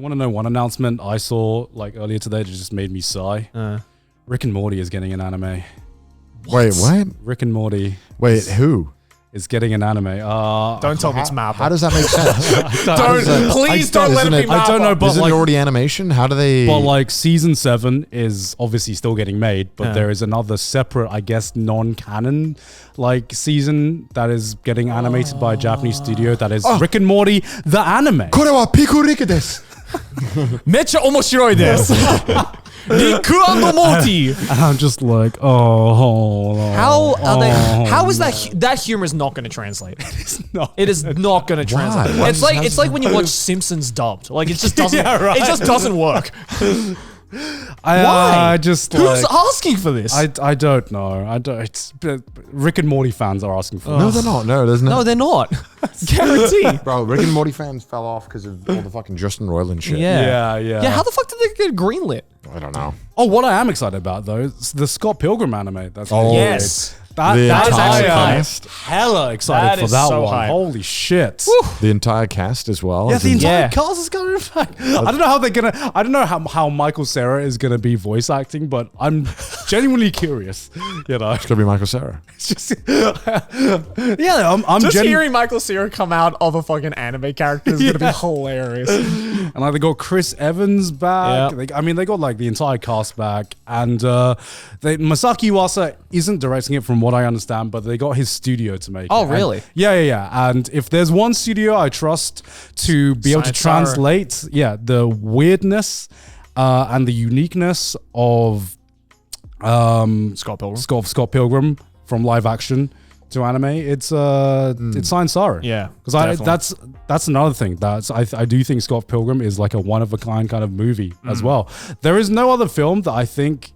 You want to know one announcement I saw like earlier today that just made me sigh? Rick and Morty is getting an anime. Wait, what? Rick and Morty. Wait, who? Is getting an anime. Don't tell me it's Mappa. How does that make sense? Please don't let it be Mappa. I don't know, but Isn't like, it already animation? How do they? But like season 7 is obviously still getting made, but there is another separate, I guess, non-canon like season that is getting animated by a Japanese studio that is Rick and Morty, the anime. これはピクリケです。めっちゃ面白いです。Rick and Morty. And I'm just like, oh. How are they? How is that? That humor is not going to translate. It is not going to translate. Why? It's like when you watch Simpsons dubbed. Like it just doesn't. It just doesn't work. Why? Just who's like, asking for this? I don't know. I don't. It's Rick and Morty fans are asking for. No, they're not. No, there's no. No, they're not. Guarantee. Bro, Rick and Morty fans fell off because of all the fucking Justin Roiland shit. Yeah. Yeah. How the fuck did they get greenlit? I don't know. Oh, what I am excited about though is the Scott Pilgrim anime. That's Yes. That is actually actually hella excited for that so one. hype. Holy shit. The entire cast as well. Yeah, as the in- entire cast is coming back. I don't know how they're gonna. I don't know how Michael Cera is gonna be voice acting, but I'm genuinely curious. You know, It's gonna be Michael Cera. it's just yeah. I'm Just genu- hearing Michael Cera come out of a fucking anime character is gonna be hilarious. And like they got Chris Evans back. Yeah. They got like the entire cast back, and Masaki Iwasa isn't directing it from what I understand, but they got his studio to make it. Oh, And- really? Yeah. And if there's one studio I trust to be able to Science translate, the weirdness and the uniqueness of Scott Pilgrim. Scott Pilgrim from live action to anime, it's Science Saru. Yeah, because definitely. that's another thing. I do think Scott Pilgrim is like a one of a kind kind of movie as well. There is no other film that I think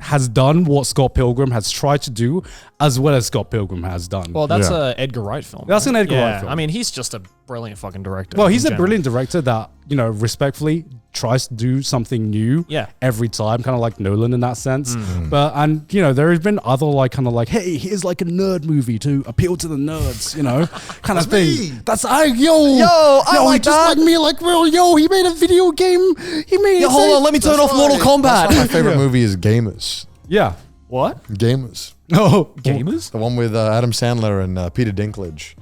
has done what Scott Pilgrim has tried to do as well as Scott Pilgrim has done. Well, that's a Edgar Wright film. That's an Edgar Wright film. I mean, he's just a brilliant fucking director. Well, he's in a general. brilliant director that, respectfully tries to do something new every time, kind of like Nolan in that sense. But, there has been other like kind of like, hey, here's like a nerd movie to appeal to the nerds, kind of thing. That's I like that. Just like me, like, well, he made a video game. He made it. Hold on, let me turn off Mortal Kombat. That's why my favorite movie is Gamers. Yeah. What? Gamers. Oh, Gamers? The one with Adam Sandler and Peter Dinklage.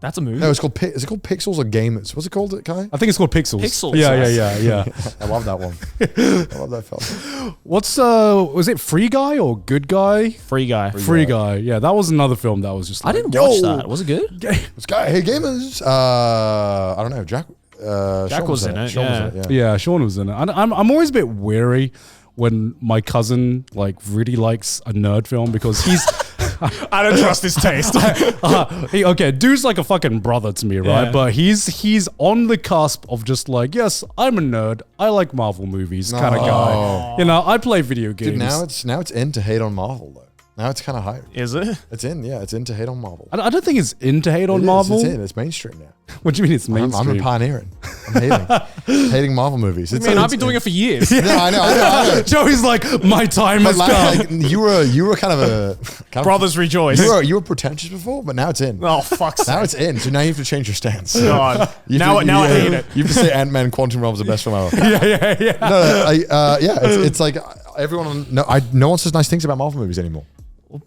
That's a movie. No, it's called. Is it called Pixels or Gamers? What's it called, Kai? I think it's called Pixels. Pixels, Yeah. I love that one. I love that film. What's was it Free Guy or Good Guy? Free Guy. Free Guy. Yeah, that was another film that was just. I Like, didn't watch that. Was it good? This guy, hey Gamers. I don't know. Jack. Jack was in it. Sean Yeah. was in it, Yeah, Sean was in it. And I'm always a bit wary when my cousin like really likes a nerd film because he's. I don't trust his taste. Dude's like a fucking brother to me, right? Yeah. But he's on the cusp of just like, yes, I'm a nerd. I like Marvel movies, kind of guy. I play video games. Dude, now it's in to hate on Marvel though. Now it's kind of hype. Is it? It's in, yeah. It's in to hate on Marvel. I don't think it's in to hate on It is, Marvel. It's in. It's mainstream now. What do you mean it's mainstream? I'm pioneering. I'm hating Marvel movies. I mean, I've been doing it for years. No, I know. Joey's like, my time has come. Like, you were kind of a Brothers rejoice. You were pretentious before, but now it's in. Oh, fuck's Now sake. it's in. So now you have to change your stance. God. Now I hate it. You have to say Ant-Man Quantum Realm is the best film ever. Yeah. No, it's like everyone. No one says nice things about Marvel movies anymore.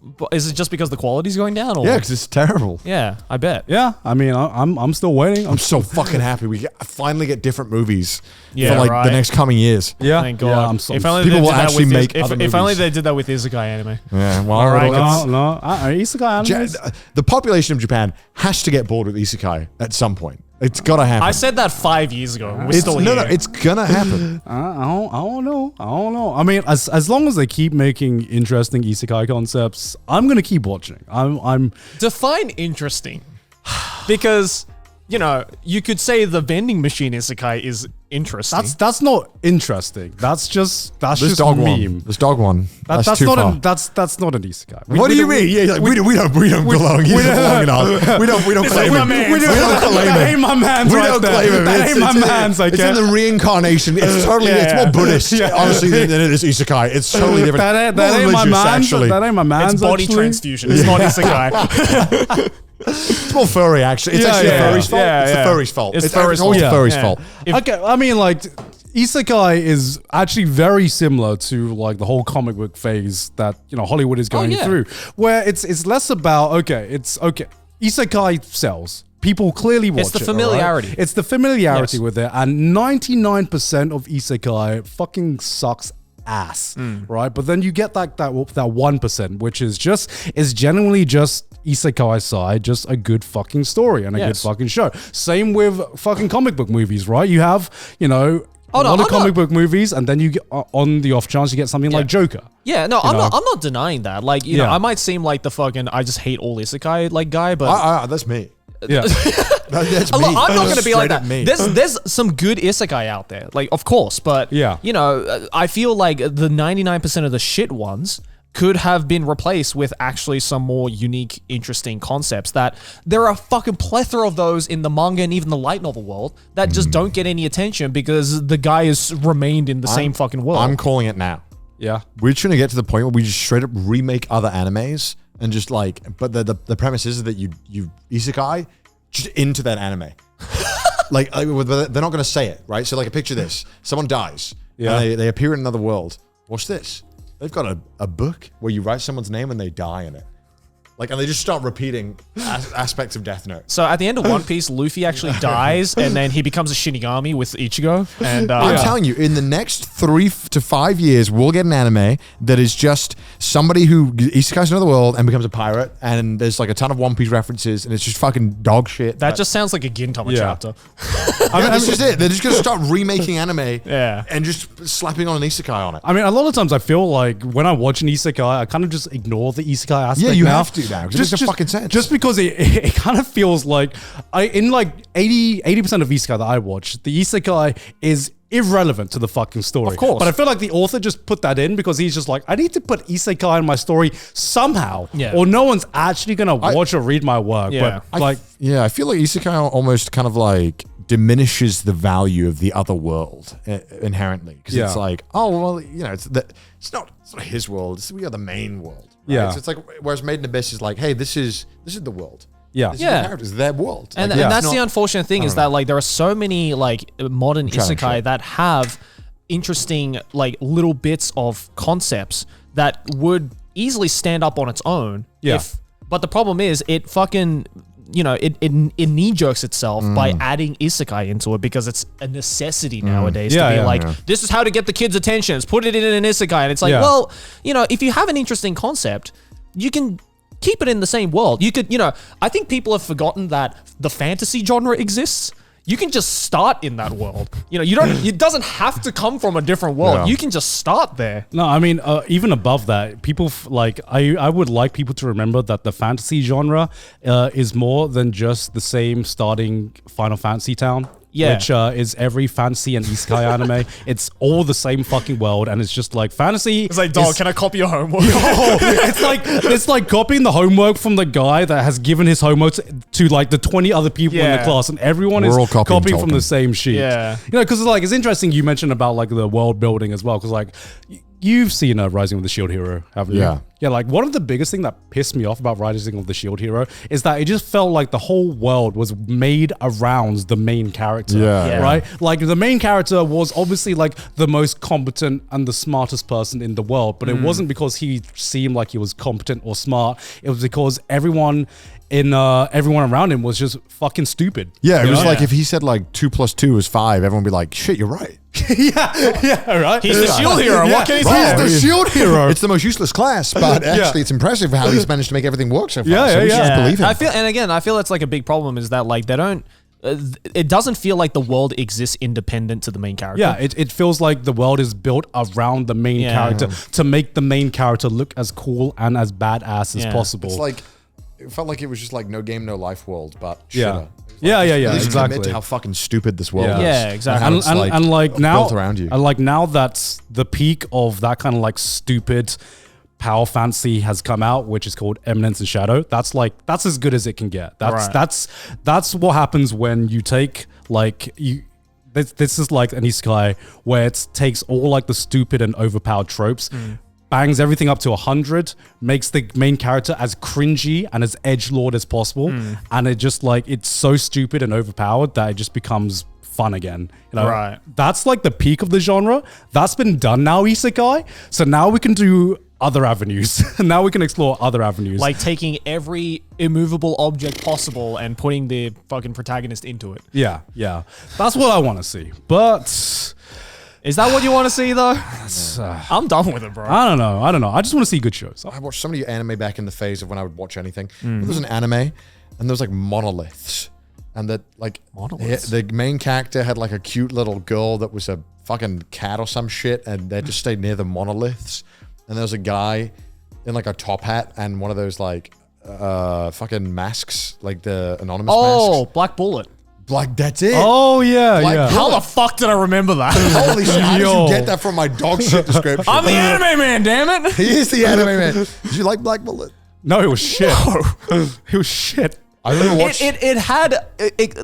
But is it just because the quality's going down? Or? Yeah, because it's terrible. Yeah, I bet. Yeah, I mean, I'm still waiting. I'm so fucking happy we finally get different movies for the next coming years. Yeah, Thank God. Yeah, I'm so If only people they will did that actually with make if other only movies. they did that with Isekai anime. Yeah, well, All right, no. Isekai animes. The population of Japan has to get bored with Isekai at some point. It's gotta happen. I said that 5 years ago. We're still here. No, it's gonna happen. I don't know. I mean, as long as they keep making interesting isekai concepts, I'm gonna keep watching. I'm Define interesting. Because, you could say the vending machine Isekai is interesting. that's not interesting. That's just This just dog meme. one. This dog one. That's too not far. that's not an isekai. What do you mean? Yeah, we don't belong here long enough. We don't claim my it. man. We don't claim That it. ain't my man's We right don't there. claim it. That ain't my man's. It's in the reincarnation. It's totally. It's more Buddhist, honestly, than it is Isekai. It's totally different. That More ain't my religious, man's. actually. That ain't my man's. It's body actually. transfusion. It's not Isekai. It's more furry, actually. It's actually the furry's fault. It's the furry's fault. It's always the furry's fault. Okay, I mean, like, Isekai is actually very similar to like the whole comic book phase that Hollywood is going through, where it's less about Isekai sells. People clearly watch it. It's the familiarity. Right? It's the familiarity with it, and 99% of Isekai fucking sucks ass, right? But then you get that 1%, which is genuinely just Isekai side, just a good fucking story and a good fucking show. Same with fucking comic book movies, right? You have a lot of comic book movies, and then you get on the off chance you get something like Joker. Yeah, no, I'm not denying that. Like, you know, I might seem like the fucking I just hate all Isekai like guy, but that's me. Yeah. That's me. Look, I'm not going to be like that. Me. There's some good isekai out there, like, of course, but you know, I feel like the 99% of the shit ones could have been replaced with actually some more unique, interesting concepts. That there are a fucking plethora of those in the manga and even the light novel world that just don't get any attention because the guy has remained in the same fucking world. I'm calling it now. Yeah. We're trying to get to the point where we just straight up remake other animes. And just like, but the premise is that you isekai just into that anime. like they're not going to say it, right? So like, picture this: someone dies, and they appear in another world. Watch this. They've got a book where you write someone's name and they die in it. Like, and they just start repeating aspects of Death Note. So at the end of One Piece, Luffy actually dies, and then he becomes a Shinigami with Ichigo. And I'm telling you, in the next 3 to 5 years, we'll get an anime that is just somebody who isekais another world and becomes a pirate, and there's like a ton of One Piece references, and it's just fucking dog shit. That just sounds like a Gintama chapter. That's just it. They're just going to start remaking anime and just slapping on an isekai on it. I mean, a lot of times I feel like when I watch an isekai, I kind of just ignore the isekai aspect. Yeah, you have to now. It makes fucking sense. Just because it kind of feels like in like 80% of isekai that I watch, the isekai is irrelevant to the fucking story. Of course. But I feel like the author just put that in because he's just like, I need to put isekai in my story somehow, or no one's actually gonna watch or read my work. Yeah. But I feel like isekai almost kind of like diminishes the value of the other world inherently, because it's like, oh well, you know, it's not his world. We are the main world. Right? Yeah. So it's like, whereas Made in Abyss is like, hey, this is the world. Yeah. This is the characters, their world. And, like, and that's the unfortunate thing is that like there are so many like modern isekai that have interesting like little bits of concepts that would easily stand up on its own. Yeah. But the problem is it fucking, you know, it knee jerks itself by adding isekai into it because it's a necessity nowadays to be like, this is how to get the kids' attentions. Put it in an isekai. And it's like, well, you know, if you have an interesting concept, you can keep it in the same world. You could, you know, I think people have forgotten that the fantasy genre exists. You can just start in that world. You know, it doesn't have to come from a different world. Yeah. You can just start there. No, I mean, even above that, people I would like people to remember that the fantasy genre is more than just the same starting Final Fantasy town. Yeah. Which is every fantasy and isekai anime. It's all the same fucking world, and it's just like fantasy. It's like, dog, can I copy your homework? it's like copying the homework from the guy that has given his homework to like the 20 other people in the class, and everyone is copying from the same sheet. Yeah. You know, because like it's interesting you mentioned about like the world building as well, because like you've seen Rising of the Shield Hero, haven't you? Yeah. Yeah, like one of the biggest thing that pissed me off about Rising of the Shield Hero is that it just felt like the whole world was made around the main character. Right? Like the main character was obviously like the most competent and the smartest person in the world, but it wasn't because he seemed like he was competent or smart. It was because everyone around him was just fucking stupid. Yeah, it was like if he said like 2 + 2 is 5, everyone would be like, shit, you're right. Right? He's the shield hero. What can he say? He's the shield hero. It's the most useless class, but actually it's impressive how he's managed to make everything work so far. So we should just believe him. I feel that's like a big problem is that like they don't, it doesn't feel like the world exists independent to the main character. Yeah, it feels like the world is built around the main character to make the main character look as cool and as badass as possible. It's like, it felt like it was just like No Game, No Life world, but yeah. shitter. Yeah, exactly. Admit to how fucking stupid this world is. Yeah, exactly. And like now, built around you. And like now that's the peak of that kind of like stupid power fantasy has come out, which is called Eminence and Shadow. That's as good as it can get. That's what happens when you take like This is like an isekai where it takes all like the stupid and overpowered tropes. bangs everything up to 100, makes the main character as cringy and as edgelord as possible, and it just like it's so stupid and overpowered that it just becomes fun again. You know, Right. That's like the peak of the genre. That's been done now, Isekai. So now we can do other avenues. Now we can explore other avenues. Like taking every immovable object possible and putting the fucking protagonist into it. Yeah. That's what I want to see. But is that what you want to see though? I'm done with it, bro. I don't know. I just want to see good shows. I watched so many anime back in the phase of when I would watch anything. There was an anime and there was like monoliths. And that like the main character had like a cute little girl that was a fucking cat or some shit, and they just stayed near the monoliths. And there was a guy in like a top hat and one of those like fucking masks, like the anonymous masks. Oh, Black Bullet. That's it. Oh yeah, Black yeah. How the fuck did I remember that? Holy shit! How did you get that from my dog shit description? I'm the anime man, damn it. He is the anime man. Did you like Black Bullet? No, it was shit. It was shit. I remember watching. It had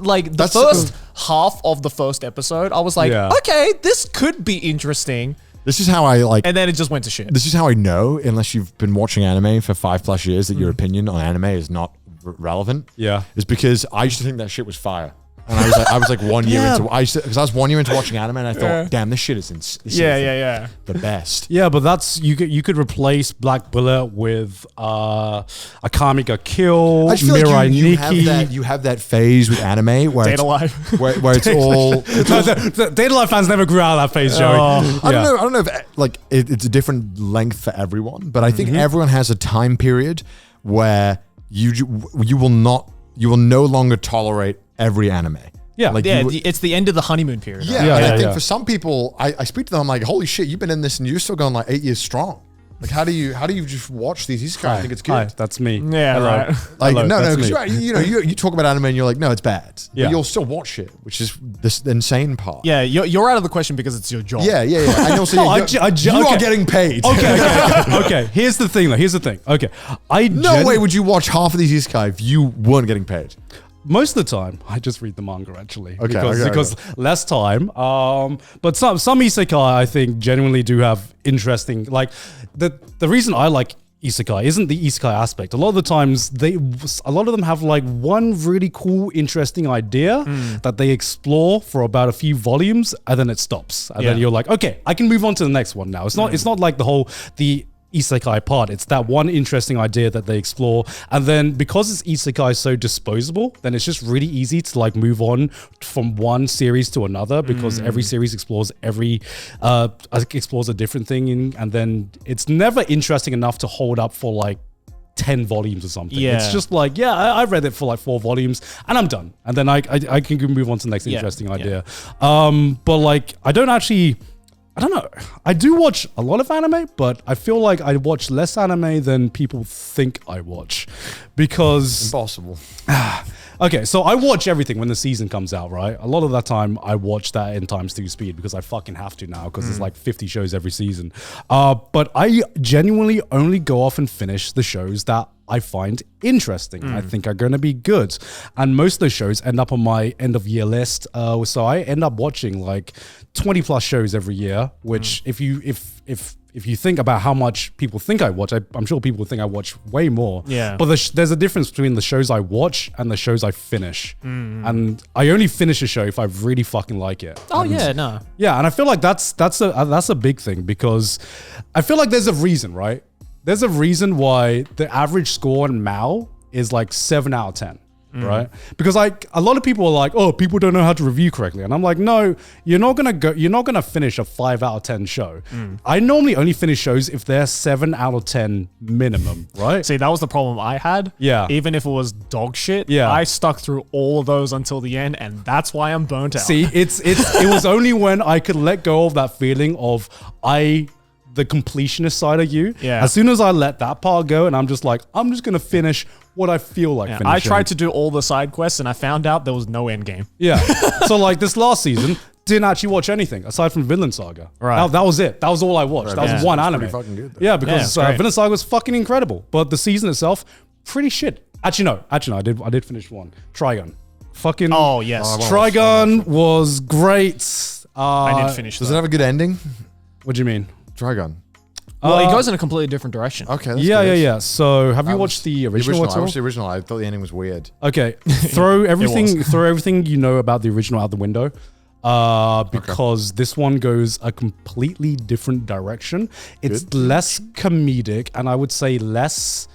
like the first half of the first episode. I was like, okay, this could be interesting. This is how I like. And then it just went to shit. This is how I know, unless you've been watching anime for 5+ years, that your opinion on anime is not relevant. Yeah. Is because I used to think that shit was fire. And I was like 1 year into, because I was 1 year into watching anime and I thought, damn, this shit is the best. Yeah, but that's you could replace Black Bullet with Akame ga Kill, I just feel Mirai like Nikki. you have that phase with anime where Data it's, Life. where it's all. The Data Life fans never grew out of that phase, Joey. I don't know if like it's a different length for everyone, but I think everyone has a time period where you will no longer tolerate every anime. Yeah. Like it's the end of the honeymoon period. Yeah, and I think for some people, I speak to them, I'm like, holy shit, you've been in this and you're still going like 8 years strong. Like, how do you just watch these Isekai? I think it's good. Hi, that's me. Yeah, Hello. right. Like, Hello, no, that's because me. you talk about anime and you're like, no, it's bad. Yeah. But you'll still watch it, which is this insane part. Yeah, you're out of the question because it's your job. Yeah. And also, you are getting paid. Okay. Here's the thing. Okay. No way would you watch half of these Isekai if you weren't getting paid. Most of the time, I just read the manga actually Okay, because less time. But some Isekai I think genuinely do have interesting. Like the reason I like Isekai isn't the Isekai aspect. A lot of the times a lot of them have like one really cool, interesting idea that they explore for about a few volumes and then it stops. And then you're like, okay, I can move on to the next one now. It's not like the Isekai part. It's that one interesting idea that they explore, and then because it's Isekai so disposable, then it's just really easy to like move on from one series to another because every series explores a different thing, and then it's never interesting enough to hold up for like 10 volumes or something. Yeah. It's just like, I read it for like 4 volumes and I'm done, and then I can move on to the next interesting idea. But like I don't know. I do watch a lot of anime, but I feel like I watch less anime than people think I watch because... Impossible. Okay, so I watch everything when the season comes out, right? A lot of that time I watch that in ×2 speed because I fucking have to now because there's like 50 shows every season. But I genuinely only go off and finish the shows that I find interesting. I think are going to be good. And most of those shows end up on my end of year list. So I end up watching like 20 plus shows every year, which if you think about how much people think I watch, I'm sure people think I watch way more. Yeah. But there's a difference between the shows I watch and the shows I finish. And I only finish a show if I really fucking like it. Oh, yeah, no. Yeah, and I feel like that's a big thing because I feel like there's a reason, right? There's a reason why the average score in Mao is like 7 out of 10. Right? Because like a lot of people are like, oh, people don't know how to review correctly. And I'm like, no, you're not gonna finish a 5 out of 10 show. I normally only finish shows if they're 7 out of 10 minimum, right? See, that was the problem I had. Yeah. Even if it was dog shit, Yeah. I stuck through all of those until the end, and that's why I'm burnt out. See, it was only when I could let go of that feeling of the completionist side of you. Yeah. As soon as I let that part go and I'm just like, I'm just gonna finish what I feel like finishing. I tried to do all the side quests, and I found out there was no end game. Yeah. So like this last season, didn't actually watch anything aside from Vinland Saga. Right. That was it. That was all I watched. That was one anime. Pretty fucking good, though. Yeah, because Yeah, it's great. Vinland Saga was fucking incredible. But the season itself, pretty shit. Actually, no, I did finish one. Trigun. Fucking Oh, yes. Trigun was great. I did finish Does that. it have a good ending? What do you mean? Trigun. Well, it goes in a completely different direction. Okay. That's Yeah, good. yeah, yeah. So, have you watched the original at I all? watched the original. I thought the ending was weird. Okay, throw everything you know about the original out the window, because this one goes a completely different direction. It's less comedic, and I would say less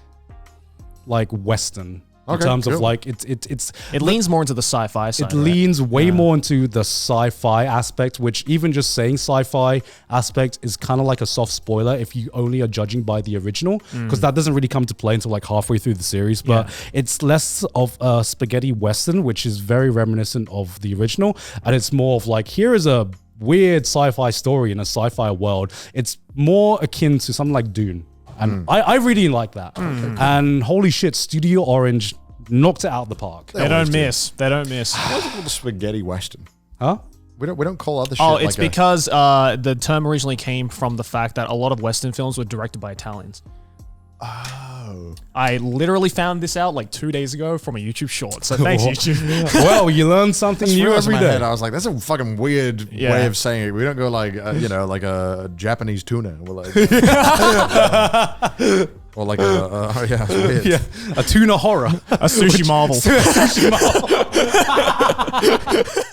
like Western. In terms of like it leans more into the sci-fi side. It leans way more into the sci-fi aspect, which even just saying sci-fi aspect is kind of like a soft spoiler if you only are judging by the original, because that doesn't really come to play until like halfway through the series. But it's less of a spaghetti Western, which is very reminiscent of the original, and it's more of like, here is a weird sci-fi story in a sci-fi world. It's more akin to something like Dune. And I really like that. And holy shit, Studio Orange knocked it out of the park. They don't miss. They don't miss. Why is it called the spaghetti Western? Huh? We don't call other shit. Oh, it's because the term originally came from the fact that a lot of Western films were directed by Italians. Oh. I literally found this out like 2 days ago from a YouTube short. So thanks, YouTube. Well, you learn something new every day. I was like, that's a fucking weird way of saying it. We don't go like, like a Japanese tuna. We're like, or like it's weird. Yeah, a tuna horror. A sushi marvel. Sushi marvel.